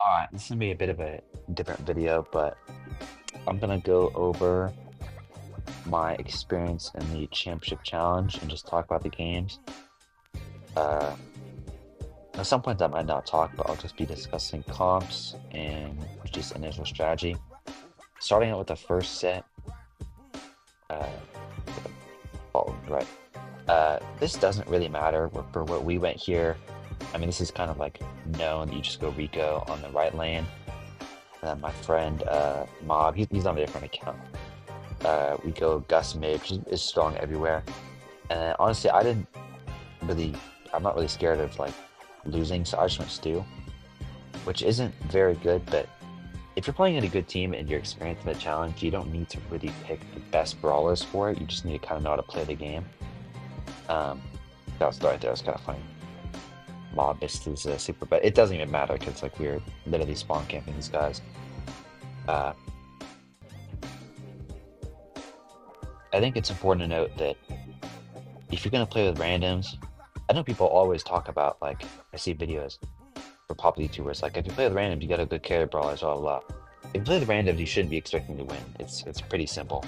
Alright, this is gonna be a bit of a different video, but I'm gonna go over my experience in the Championship Challenge and just talk about the games. Uh, at some points I might not talk, but I'll just be discussing comps and just initial strategy. Starting out with the first set, uh, right? This doesn't really matter for what we went here. I mean, this is kind of like known that you just go Rico on the right lane. And then my friend Mob, he's on a different account. We go Gus mid, which is strong everywhere. And honestly, really, I'm not really scared of like losing, so I just went Stu, which isn't very good. But if you're playing in a good team and you're experienced in the challenge, you don't need to really pick the best brawlers for it. You just need to kind of know how to play the game. Um, that was right there. It was kind of funny. Mob missed his super, but it doesn't even matter because like we're literally spawn camping these guys. Uh, I think it's important to note that if you're gonna play with randoms, I know people always talk about like I see videos for popular YouTubers like if you play with randoms, you got a good carry brawler, blah blah blah. If you play with randoms, you shouldn't be expecting to win. It's pretty simple.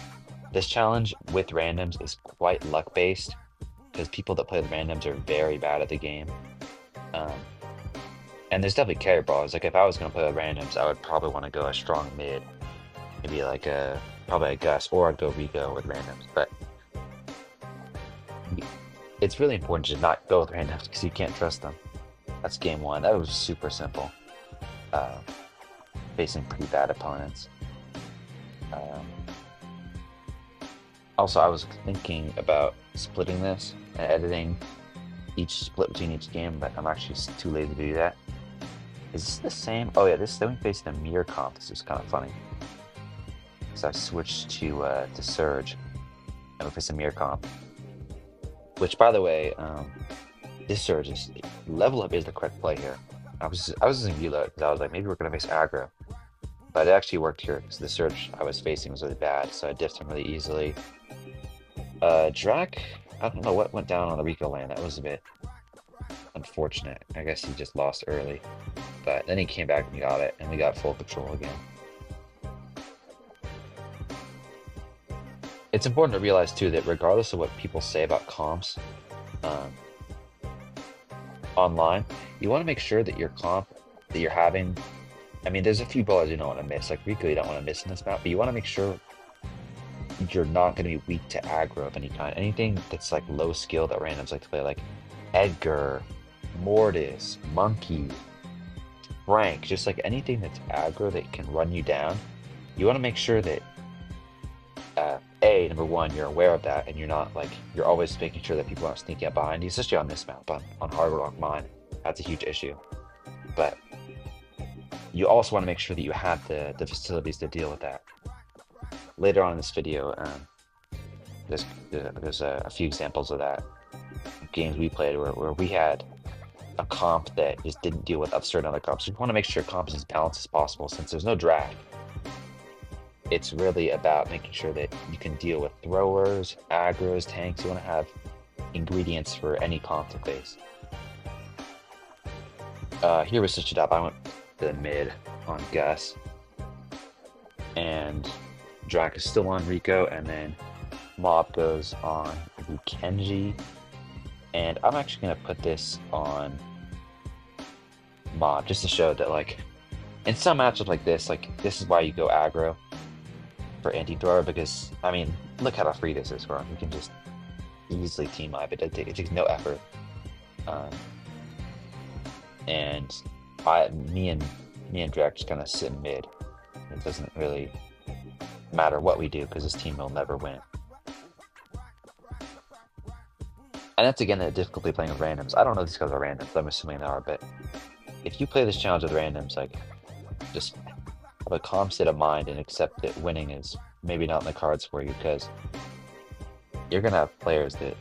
This challenge with randoms is quite luck based because people that play with randoms are very bad at the game. Um, and there's definitely carry brawlers. Like if I was gonna play with randoms, I would probably want to go a strong mid, maybe like a probably a Gus, or I'd go Rico with randoms. But it's really important to not go with randoms because you can't trust them. That's game one. That was super simple. Uh, Facing pretty bad opponents. Um, Also, I was thinking about splitting this and editing each split between each game, but I'm actually too lazy to do that. Is this the same? Oh yeah, this then we faced a mirror comp. This is kind of funny. So I switched to Surge, and we faced a mirror comp. Which, by the way, this Surge is level up is the correct play here. I was using Velo because I was like maybe we're gonna face aggro, but it actually worked here because the Surge I was facing was really bad, so I diffed him really easily. Drac, I don't know what went down on the Rico lane. That was a bit unfortunate. I guess he just lost early, but then he came back and got it, and we got full control again. It's important to realize too that regardless of what people say about comps um, online, you want to make sure that your comp that you're having. I mean, there's a few balls you don't want to miss. Like Rico, you don't want to miss in this map, but you want to make sure you're not going to be weak to aggro of any kind. Anything that's like low skill that randoms like to play, like Edgar, Mortis, Monkey, Frank, just like anything that's aggro that can run you down. You want to make sure that number one, you're aware of that, and you're not like you're always making sure that people aren't sneaking up behind you, especially on this map on Hard Rock Mine. That's a huge issue. But you also want to make sure that you have the facilities to deal with that. Later on in this video, there's a few examples of that games we played where we had a comp that just didn't deal with certain other comps. So you want to make sure comp is as balanced as possible since there's no drag. It's really about making sure that you can deal with throwers, aggros, tanks. You want to have ingredients for any comp to face. Here we switched it up. I went to the mid on Gus, and Drac is still on Rico, and then Mob goes on Kenji, and I'm actually gonna put this on Mob just to show that like in some matchups like this is why you go aggro for anti-thrower because I mean look how free this is for him. He can just easily team up. It takes no effort. Um, and me and Drac just kind of sit in mid. It doesn't really matter what we do because this team will never win. And that's again the difficulty playing with randoms. I don't know if these guys are randoms. I'm assuming they are, but if you play this challenge with randoms, like just have a calm state of mind and accept that winning is maybe not in the cards for you because you're gonna have players that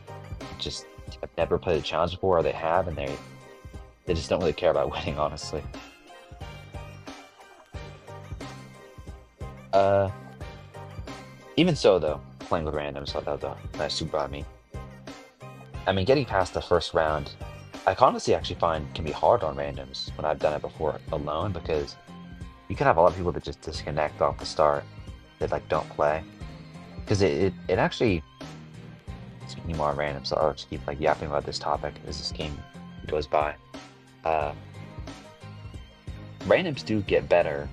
just have never played a challenge before, or they have, and they just don't really care about winning, honestly. Uh, Even so, though, playing with randoms, that was a nice super on me. I mean, getting past the first round I honestly actually find can be hard on randoms when I've done it before alone because you can have a lot of people that just disconnect off the start that like don't play because it actually speaking more on random, so I'll just keep like yapping about this topic as this game goes by. Uh, Randoms do get better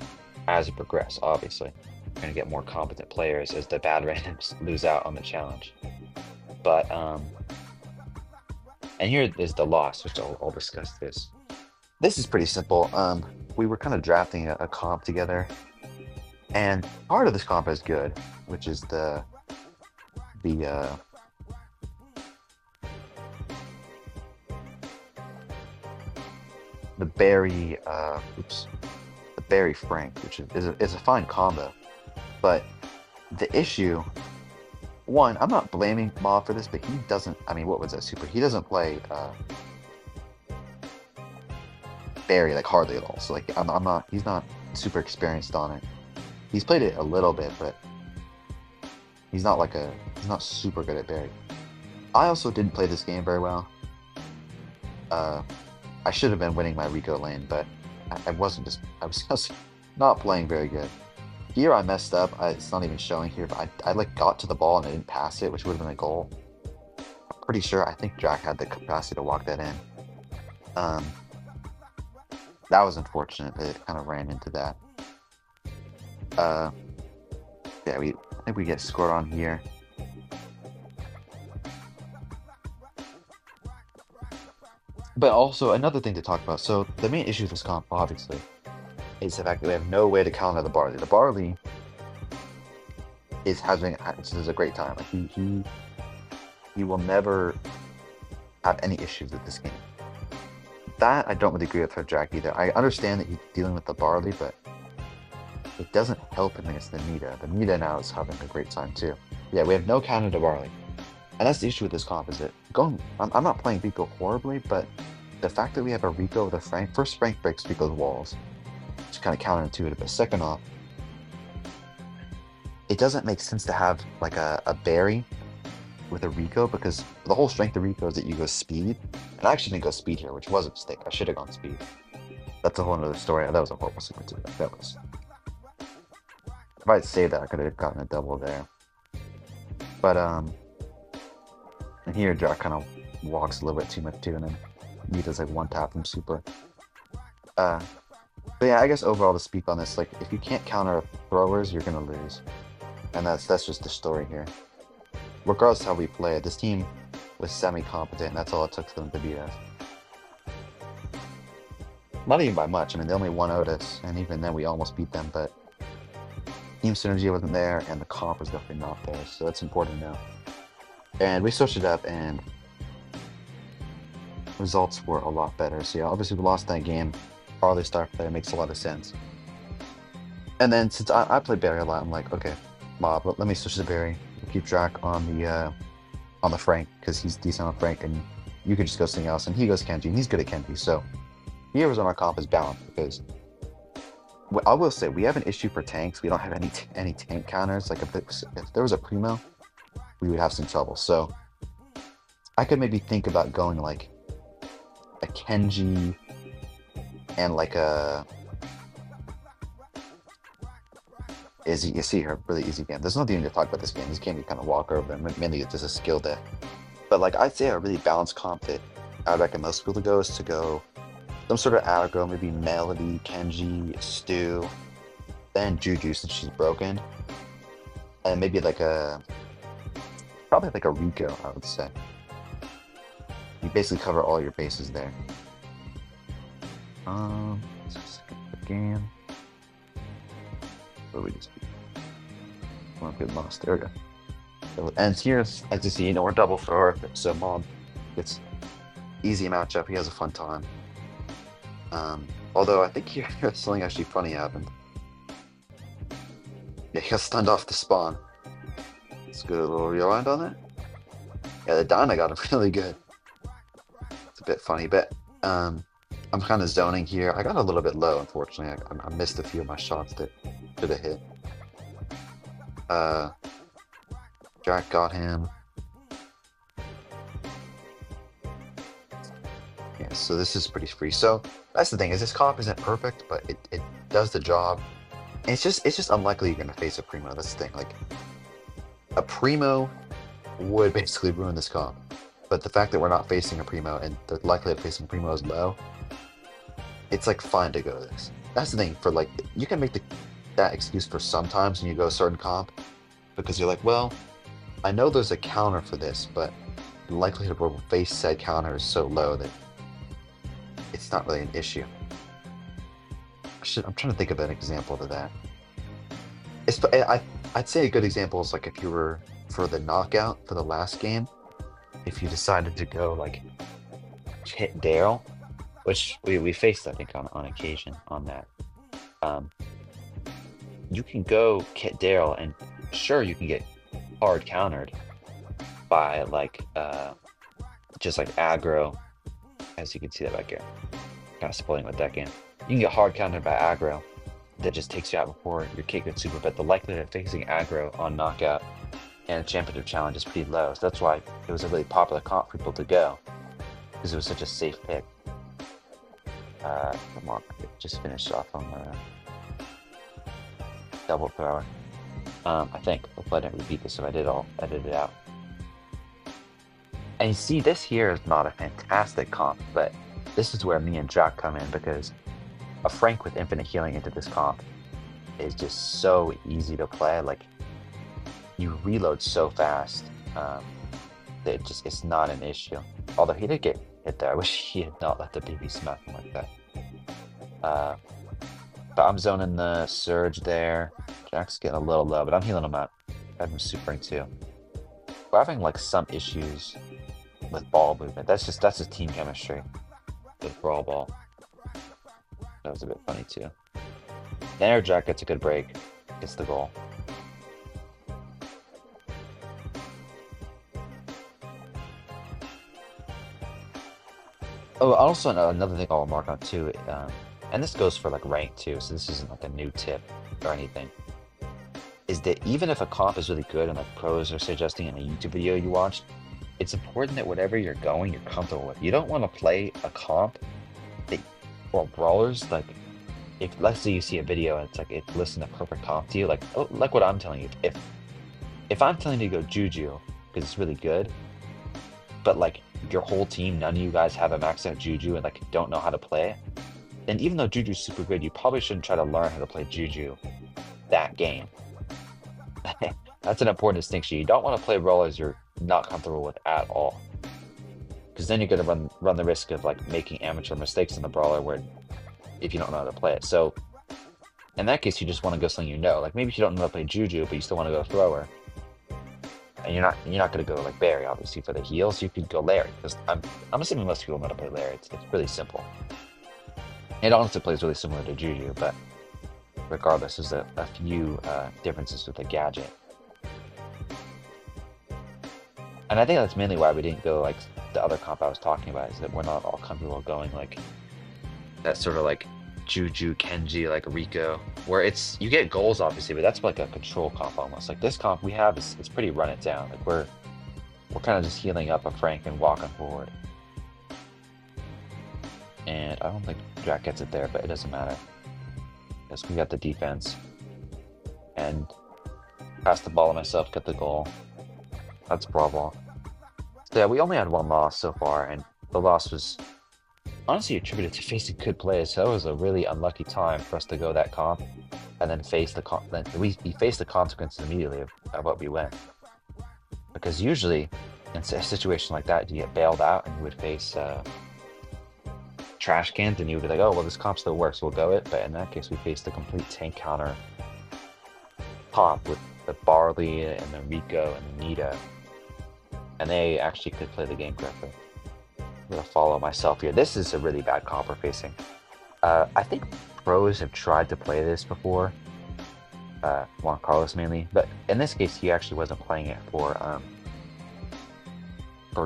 as you progress. Obviously, you're gonna get more competent players as the bad randoms lose out on the challenge. But and here is the loss, which I'll discuss this. This is pretty simple. We were kind of drafting a comp together, and part of this comp is good, which is the Barry the Barry Frank, which is a fine combo. But the issue, one, I'm not blaming Mob for this, but he doesn't. I mean, what was that super? He doesn't play Barry like hardly at all. So like, I'm not. He's not super experienced on it. He's played it a little bit, but he's not like he's not super good at Barry. I also didn't play this game very well. I should have been winning my Rico lane, but I wasn't just. I was just not playing very good. Here I messed up. It's not even showing here, but I like got to the ball and I didn't pass it, which would have been a goal. I'm pretty sure. I think Jack had the capacity to walk that in. That was unfortunate, but it kind of ran into that. Yeah, I think we get scored on here. But also another thing to talk about. So the main issue with this comp, obviously, is the fact that we have no way to counter the barley. The barley is this is a great time. Like he will never have any issues with this game. That I don't really agree with for Jack either. I understand that he's dealing with the barley, but it doesn't help him against the Nita. The Nita now is having a great time too. Yeah, we have no counter to barley. And that's the issue with this comp, is that I'm not playing Rico horribly, but the fact that we have a Rico with a Frank, first Frank breaks Rico's walls, it's kind of counterintuitive, but second off, it doesn't make sense to have like a Barry with a Rico, because the whole strength of Rico is that you go speed, and I actually didn't go speed here, which was a mistake. I should have gone speed. That's a whole other story. That was a horrible sequence. That was. If I'd saved that, I could have gotten a double there. But and here Jack kind of walks a little bit too much too, and then he does like one tap from super. But yeah, I guess overall to speak on this, like if you can't counter throwers, you're gonna lose, and that's just the story here. Regardless of how we play it, this team was semi-competent, and that's all it took for them to beat us. Not even by much. I mean, they only won Otis, and even then we almost beat them, but team synergy wasn't there, and the comp was definitely not there, so that's important to know. And we switched it up, and results were a lot better. So yeah, obviously we lost that game. Barley star player makes a lot of sense. And then since I play Barry a lot, I'm like, okay, Mob, let me switch to Barry. We'll keep Jack on the Frank, because he's decent on Frank, and you can just go something else. And he goes Kenji, and he's good at Kenji. So here was on our comp is balanced, because I will say we have an issue for tanks. We don't have any tank counters. Like if there was a Primo, we would have some trouble. So I could maybe think about going like a Kenji and like a Izzy. You see her, really easy game. There's nothing to talk about this game. This game you kind of walk over them. Mainly it's just a skill deck. But like I'd say a really balanced comp that I'd recommend most people to go is to go some sort of aggro, maybe Melody, Kenji, Stu, then Juju since she's broken, and maybe like probably like a Rico, I would say. You basically cover all your bases there. Let's skip the game. What we just one good loss. There we go. So it ends here. As you see, we're double thrower, so Mob gets easy matchup. He has a fun time. Although I think here something actually funny happened. Yeah, he got stunned off the spawn. Let's get a little rewind on that. Yeah, the Dyna got him really good. It's a bit funny, but I'm kind of zoning here. I got a little bit low, unfortunately. I missed a few of my shots that should have hit. Jack got him. Yeah, So this is pretty free. So that's the thing, is this comp isn't perfect, but it does the job. And it's just unlikely you're gonna face a primo. That's the thing. Like a primo would basically ruin this comp. But the fact that we're not facing a primo and the likelihood of facing primo is low, it's like fine to go this. That's the thing, for like you can make that excuse for sometimes when you go a certain comp, because you're like, well, I know there's a counter for this, but the likelihood we'll face said counter is so low that it's not really an issue. I'm trying to think of an example to that. I'd say a good example is like if you were for the knockout for the last game, if you decided to go like hit Daryl, which we faced I think on occasion on that. You can go hit Daryl, and sure you can get hard countered by like just like aggro, as you can see that back here. Kind of spoiling with that game. You can get hard countered by aggro that just takes you out before your kit gets super, but the likelihood of facing aggro on knockout and a championship challenge is pretty low. So that's why it was a really popular comp for people to go, because it was such a safe pick. Mark just finished off on the double power. I think hopefully I didn't repeat this, so I did all edit it out. And you see, this here is not a fantastic comp, but this is where me and Jack come in, because a Frank with infinite healing into this comp is just so easy to play. Like, you reload so fast that it's not an issue. Although he did get hit there. I wish he had not let the BB smack him like that. But I'm zoning the Surge there. Jack's getting a little low, but I'm healing him up. I have him supering too. We're having like some issues with ball movement. That's just team chemistry with Brawl Ball. That was a bit funny too. There, Jack gets a good break. Gets the goal. Oh, also another thing I'll mark on too, and this goes for like rank too, so this isn't like a new tip or anything, is that even if a comp is really good and like pros are suggesting in a YouTube video you watched, it's important that whatever you're going, you're comfortable with. You don't want to play a comp that, or brawlers, like if let's say you see a video and it's like it lists a perfect comp to you, like what I'm telling you. If I'm telling you to go Juju because it's really good, but like your whole team, none of you guys have a maxed out Juju and like don't know how to play, and even though Juju's super good, you probably shouldn't try to learn how to play Juju that game. That's an important distinction. You don't want to play brawlers you're not comfortable with at all, because then you're going to run the risk of like making amateur mistakes in the brawler where if you don't know how to play it. So in that case, you just want to go something you know. Like maybe if you don't know how to play Juju, but you still want to go thrower, and you're not going to go like Barry obviously for the heals. You could go Larry, because I'm assuming most people know how to play Larry. It's really simple. It honestly plays really similar to Juju, but regardless, there's a few differences with the gadget. And I think that's mainly why we didn't go like the other comp I was talking about, is that we're not all comfortable going like that sort of like Juju, Kenji, like Rico, where you get goals obviously, but that's like a control comp almost. Like this comp we have it's pretty run it down. Like we're kind of just healing up a Frank and walking forward. And I don't think Jack gets it there, but it doesn't matter. Because we got the defense. And pass the ball to myself, get the goal. That's Brawl Ball. So yeah, we only had one loss so far, and the loss was honestly attributed to facing good players. So it was a really unlucky time for us to go that comp, and then we faced the consequences immediately of what we went. Because usually, in a situation like that, you get bailed out and you would face trash cans, and you would be like, oh, well, this comp still works, we'll go it. But in that case, we faced a complete tank counter comp with the Barley and the Rico and the Nita, and they actually could play the game correctly. I'm going to follow myself here. This is a really bad comp we're facing. I think pros have tried to play this before, Juan Carlos mainly, but in this case, he actually wasn't playing it for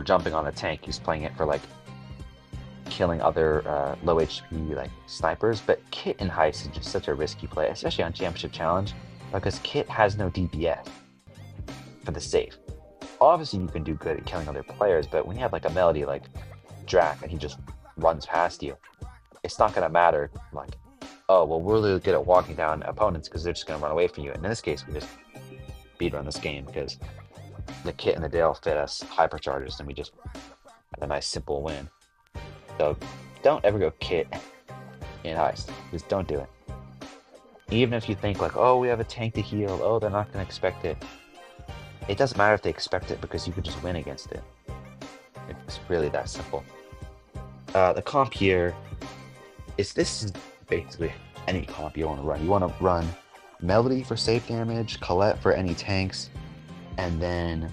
jumping on a tank. He's playing it for like killing other low HP like snipers. But Kit and Heist is just such a risky play, especially on Championship Challenge, because Kit has no DPS for the safe. Obviously, you can do good at killing other players, but when you have like a Melody like Drac and he just runs past you, it's not gonna matter. Like, oh well, we're really good at walking down opponents because they're just gonna run away from you. And in this case, we just beat her in this game because the Kit and the Dale fit us hyperchargers, and we just had a nice simple win. So don't ever go Kit in Heist. Just don't do it. Even if you think like, oh, we have a tank to heal, oh, they're not gonna expect it. It doesn't matter if they expect it because you could just win against it. It's really that simple. The comp here this is basically any comp you want to run. You want to run Melody for safe damage, Colette for any tanks, and then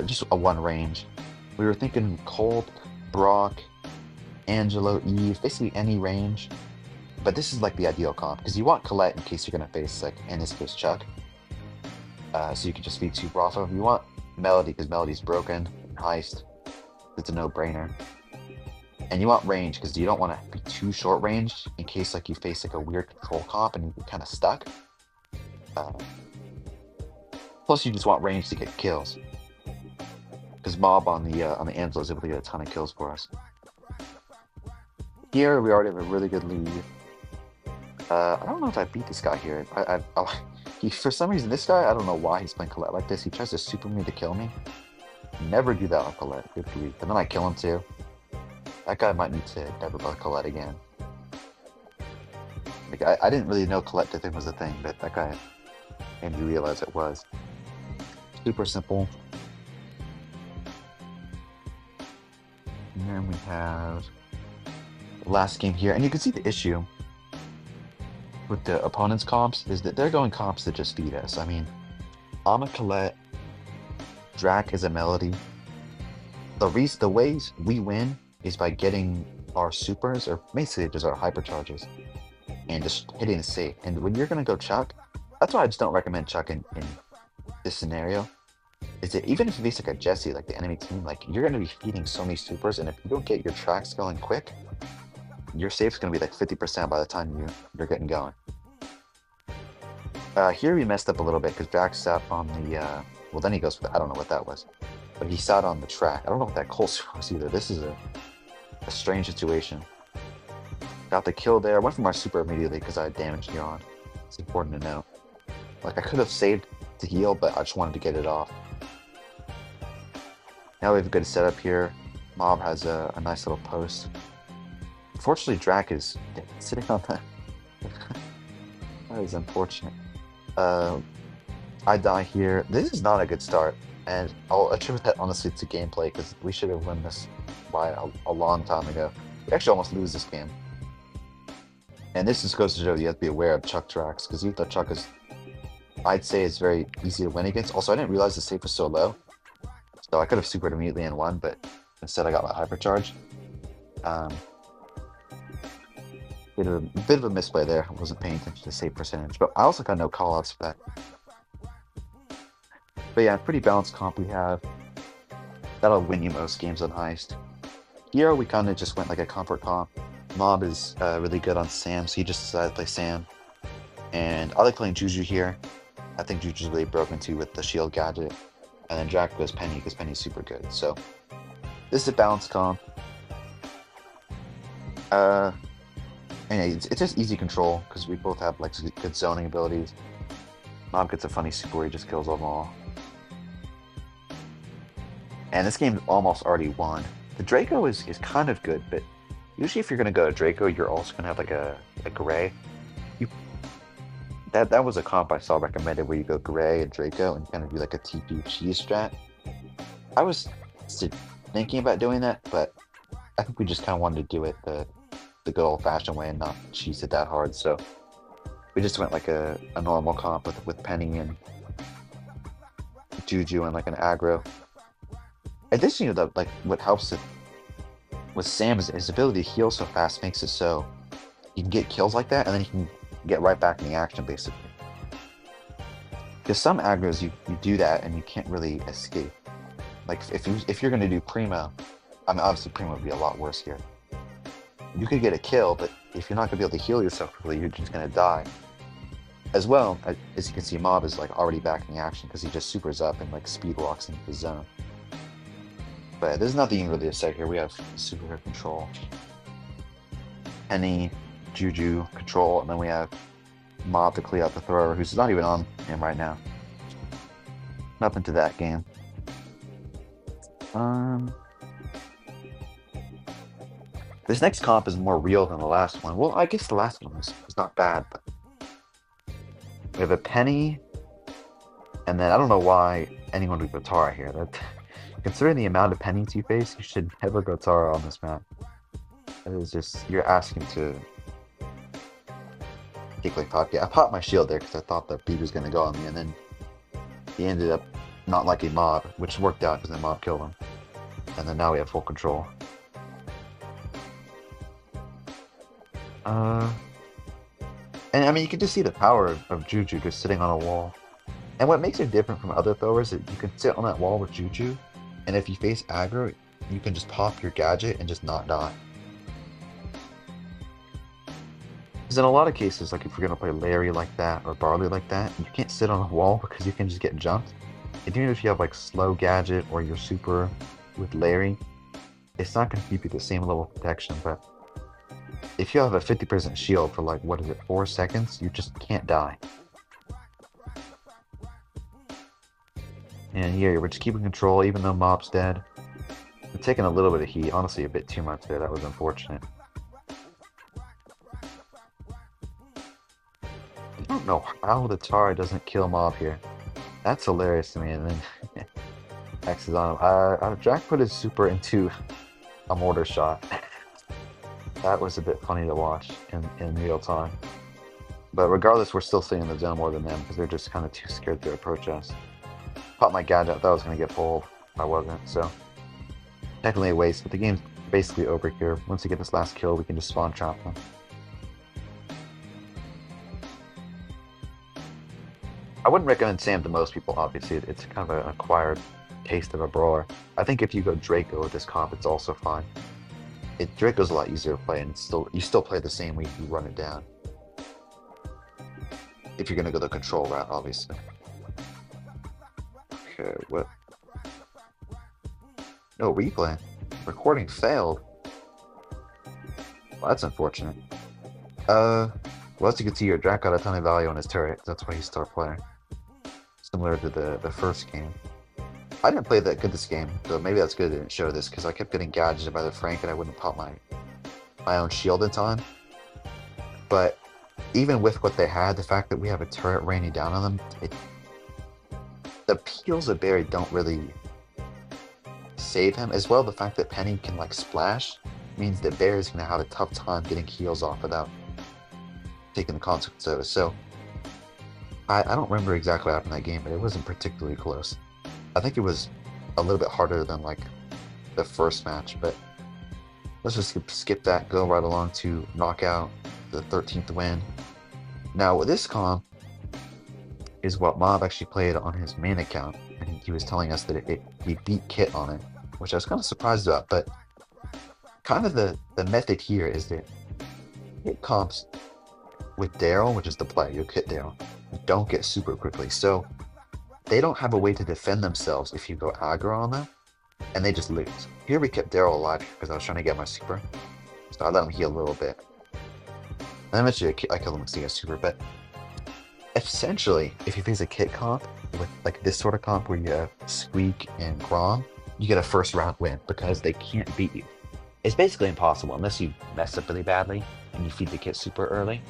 just a one range. We were thinking Colt, Brock, Angelo, Eve, basically any range. But this is like the ideal comp because you want Colette in case you're gonna face, like in this case, Chuck. So you can just feed super off of. You want Melody because Melody's broken in Heist. It's a no-brainer. And you want range because you don't want to be too short range in case like you face like a weird control comp and you're kind of stuck. Plus, you just want range to get kills because Mob on the Angelo is able to get a ton of kills for us. Here we already have a really good lead. I don't know if I beat this guy here. For some reason, this guy, I don't know why he's playing Colette like this. He tries to super me to kill me. Never do that on Colette. Good grief. And then I kill him too. That guy might need to never play Colette again. Like, I didn't really know Colette thing was a thing, but that guy made me realize it was. Super simple. And then we have the last game here. And you can see the issue with the opponent's comps is that they're going comps that just feed us. I mean, I'm a Colette, Drac is a Melody. The ways we win is by getting our supers, or basically just our hypercharges, and just hitting the safe. And when you're gonna go Chuck, that's why I just don't recommend Chuck in this scenario. Is that even if you face like a Jesse, like the enemy team, like you're gonna be feeding so many supers, and if you don't get your tracks going quick, your safe's gonna be like 50% by the time you're getting going. Here we messed up a little bit because Drac sat on the well, then he goes for I don't know what that was, but he sat on the track. I don't know what that Colt was either. This is a strange situation. Got the kill there. Went for my super immediately because I had damage Yawn. It's important to note. Like I could have saved to heal, but I just wanted to get it off. Now we have a good setup here. Mob has a nice little post. Unfortunately, Drac is sitting on that. That is unfortunate. I die here. This is not a good start, and I'll attribute that honestly to gameplay because we should have won this by a long time ago. We actually almost lose this game. And this just goes to show you have to be aware of Chuck Dracs because even though Chuck is, I'd say, is very easy to win against. Also, I didn't realize the safe was so low, so I could have supered immediately and won, but instead I got my hypercharge. Bit of a misplay there. I wasn't paying attention to save percentage, but I also got no callouts for that. But yeah, pretty balanced comp we have. That'll win you most games on Heist. Here we kind of just went like a comfort comp. Mob is really good on Sam, so he just decided to play Sam. And I like playing Juju here. I think Juju's really broken too with the shield gadget. And then Drac goes Penny because Penny's super good. So this is a balanced comp. And it's just easy control because we both have like good zoning abilities. Mob gets a funny super where he just kills them all. And this game's almost already won. The Draco is kind of good, but usually if you're going to go to Draco, you're also going to have like a Gray. That was a comp I saw recommended where you go Gray and Draco and kind of do like a TP cheese strat. I was thinking about doing that, but I think we just kind of wanted to do it the good old-fashioned way and not cheese it that hard. So we just went like a normal comp with Penny and Juju and like an aggro. Additionally, though, like what helps it with Sam is his ability to heal so fast makes it so you can get kills like that and then you can get right back in the action basically. Because some aggros you do that and you can't really escape. Like if you're gonna do Primo, I mean obviously Primo would be a lot worse here. You could get a kill, but if you're not gonna be able to heal yourself quickly, you're just gonna die. As well, as you can see, Mob is like already back in the action because he just supers up and like speed walks into the zone. But there's nothing really to say here. We have super control, Penny, Juju control, and then we have Mob to clear out the thrower, who's not even on him right now. Nothing to that game. This next comp is more real than the last one. Well, I guess the last one was not bad, but we have a Penny, and then I don't know why anyone would go Tara here. That, considering the amount of Pennies you face, you should never go Tara on this map. It is just, you're asking to take like top. Yeah, I popped my shield there because I thought that beat was going to go on me, and then he ended up not liking Mob, which worked out because the Mob killed him. And then now we have full control. And I mean, you can just see the power of Juju just sitting on a wall. And what makes it different from other throwers is you can sit on that wall with Juju, and if you face aggro, you can just pop your gadget and just not die. Because in a lot of cases, like if you're going to play Larry like that or Barley like that, you can't sit on a wall because you can just get jumped. And even if you have like slow gadget or your super with Larry, it's not going to give you the same level of protection. But if you have a 50% shield for like, what is it, 4 seconds, you just can't die. And here, we're just keeping control even though Mob's dead. We're taking a little bit of heat, honestly a bit too much there, that was unfortunate. I don't know how the Tara doesn't kill Mob here. That's hilarious to me, and then X is on him. Jack put his super into a mortar shot. That was a bit funny to watch in real time. But regardless, we're still staying in the zone more than them because they're just kind of too scared to approach us. Popped my gadget, I thought I was going to get pulled. I wasn't, so technically a waste, but the game's basically over here. Once we get this last kill, we can just spawn trap them. I wouldn't recommend Sam to most people, obviously. It's kind of an acquired taste of a brawler. I think if you go Draco with this comp, it's also fine. Draco's a lot easier to play, and you still play the same way you run it down. If you're going to go the control route, obviously. Okay, what? No replay. Recording failed. Well, that's unfortunate. Well, as you can see here, Drac got a ton of value on his turret. That's why he's star player. Similar to the first game. I didn't play that good this game, so maybe that's good I didn't show this, because I kept getting gadgeted by the Frank and I wouldn't pop my own shield in time. But even with what they had, the fact that we have a turret raining down on them, the peels of Barry don't really save him. As well, the fact that Penny can like splash means that Barry's going to have a tough time getting heals off without taking the consequence of it. So I don't remember exactly what happened in that game, but it wasn't particularly close. I think it was a little bit harder than like the first match, but let's just skip that, go right along to knockout, the 13th win. Now with this comp is what Mob actually played on his main account, and he was telling us that he beat Kit on it, which I was kind of surprised about, but kind of the method here is that hit comps with Daryl, which is the play, you'll hit Daryl, don't get super quickly, so they don't have a way to defend themselves if you go aggro on them, and they just lose. Here we kept Daryl alive because I was trying to get my super, so I let him heal a little bit. And eventually I killed him with CS super, but essentially, if you face a Kit comp with like this sort of comp where you have Squeak and Grom, you get a first round win because they can't beat you. It's basically impossible unless you mess up really badly and you feed the Kit super early.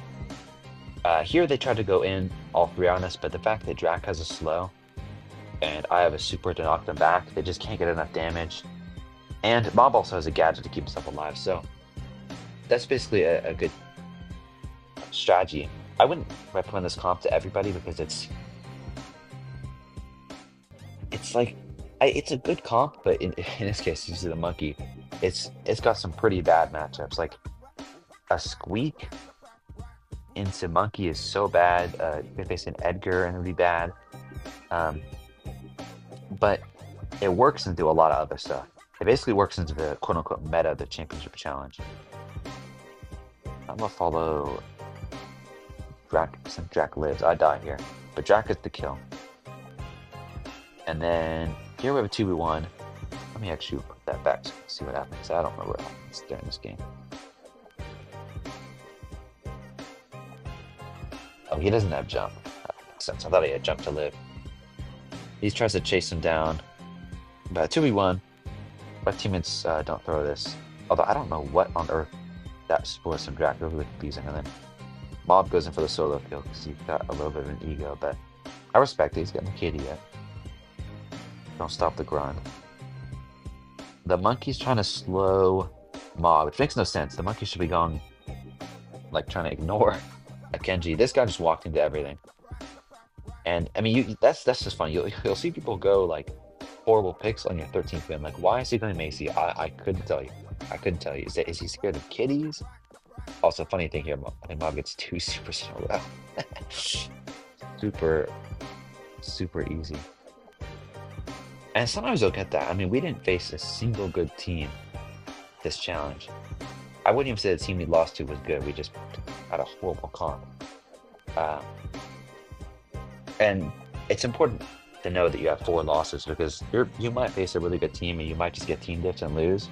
Here they tried to go in all 3 on us, but the fact that Drac has a slow and I have a super to knock them back, they just can't get enough damage. And Mob also has a gadget to keep himself alive, so that's basically a good strategy. I wouldn't recommend this comp to everybody because it's like it's a good comp, but in this case, you see the monkey, it's got some pretty bad matchups. Like a Squeak into monkey is so bad. You're facing Edgar and it'd be bad. But it works into a lot of other stuff. It basically works into the quote-unquote meta of the championship challenge. I'm gonna follow Drac since Drac lives. I die here, but Drac gets the kill. And then here we have a 2v1. Let me actually that back so see what happens. I don't know what happens during this game. Oh, he doesn't have jump. That makes sense. I thought he had jump to live. He tries to chase him down. But 2v1. My teammates don't throw this. Although I don't know what on earth that sports from Draco really confusing. And then Mob goes in for the solo kill because he's got a little bit of an ego. But I respect it. He's getting the KD yet. Don't stop the grind. The monkey's trying to slow Mob, which makes no sense. The monkey should be going, like, trying to ignore a Genji. This guy just walked into everything. And, I mean, that's just funny. You'll see people go, like, horrible picks on your 13th win. Like, why is he going Macy? I couldn't tell you. I couldn't tell you. Is he scared of kitties? Also, funny thing here, I think Mob gets 2 supers in a row. Super easy. And sometimes you'll get that. I mean, we didn't face a single good team this challenge. I wouldn't even say the team we lost to was good. We just had a horrible comp. And it's important to know that you have 4 losses because you might face a really good team and you might just get team diffs and lose.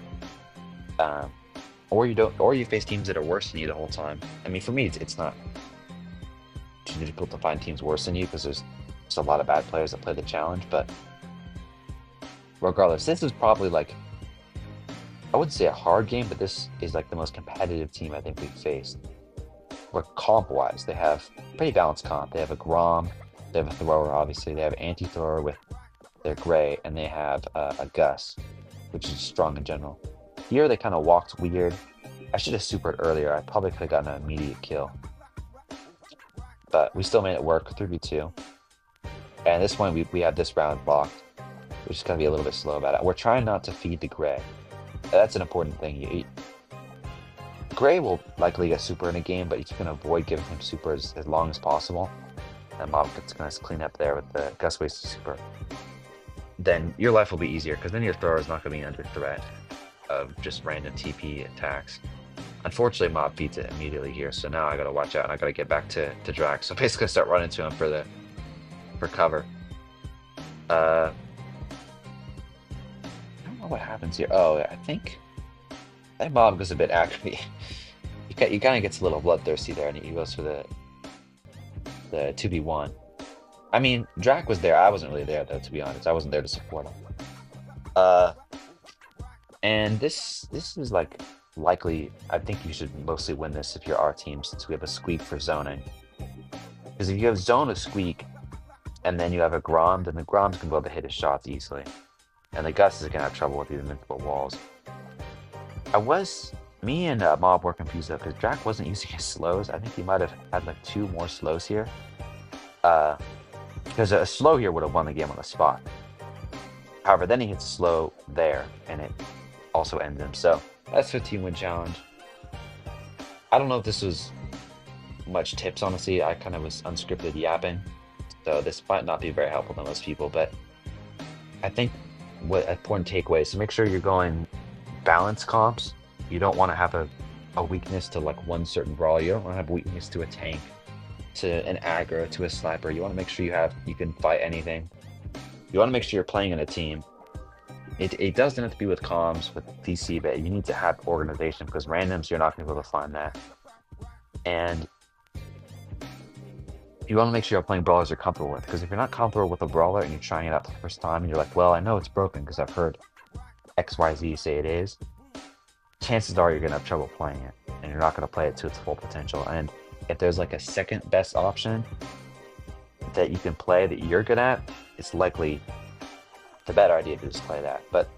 Or you face teams that are worse than you the whole time. I mean, for me, it's not too difficult to find teams worse than you because there's just a lot of bad players that play the challenge. But regardless, this is probably like, I wouldn't say a hard game, but this is like the most competitive team I think we've faced. Where comp-wise, they have pretty balanced comp. They have a Grom, they have a thrower, obviously. They have anti-thrower with their Gray, and they have a Gus, which is strong in general. Here, they kind of walked weird. I should have supered earlier. I probably could have gotten an immediate kill. But we still made it work, 3v2. And this one, we have this round blocked. We're just going to be a little bit slow about it. We're trying not to feed the Gray. That's an important thing. Gray will likely get super in a game, but you can avoid giving him super as long as possible. And Mob gets going to clean up there with the Gus wasted super. Then your life will be easier, because then your thrower is not going to be under threat of just random TP attacks. Unfortunately, Mob feeds it immediately here, so now I got to watch out, and I got to get back to Drax. So basically start running to him for cover. I don't know what happens here. Oh, I think Mob goes a bit accurate. He kind of gets a little bloodthirsty there, and he goes for the 2v1. I mean, Drac was there. I wasn't really there, though, to be honest. I wasn't there to support him. And this is like likely. I think you should mostly win this if you're our team, since we have a Squeak for zoning. Because if you have zone a Squeak, and then you have a Grom, then the Grom's gonna be able to hit his shots easily, and the Gus is gonna have trouble with these invincible walls. Me and Mob were confused though, because Drac wasn't using his slows. I think he might have had like 2 more slows here. Because a slow here would have won the game on the spot. However, then he hits slow there, and it also ends him. So that's 15-win challenge. I don't know if this was much tips, honestly. I kind of was unscripted yapping, so this might not be very helpful to most people. But I think what important takeaway is to make sure you're going balanced comps. You don't want to have a weakness to like one certain brawler. You don't want to have weakness to a tank, to an aggro, to a sniper. You want to make sure you can fight anything. You want to make sure you're playing in a team. It doesn't have to be with comms, with DC, but you need to have organization, because randoms, you're not going to be able to find that. And you want to make sure you're playing brawlers you're comfortable with, because if you're not comfortable with a brawler and you're trying it out for the first time and you're like, well, I know it's broken because I've heard XYZ say it is, chances are you're going to have trouble playing it, and you're not going to play it to its full potential. And if there's like a second best option that you can play that you're good at, it's likely the better idea to just play that. But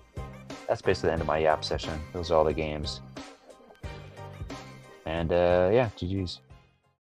that's basically the end of my yap session. Those are all the games. And yeah, GG's.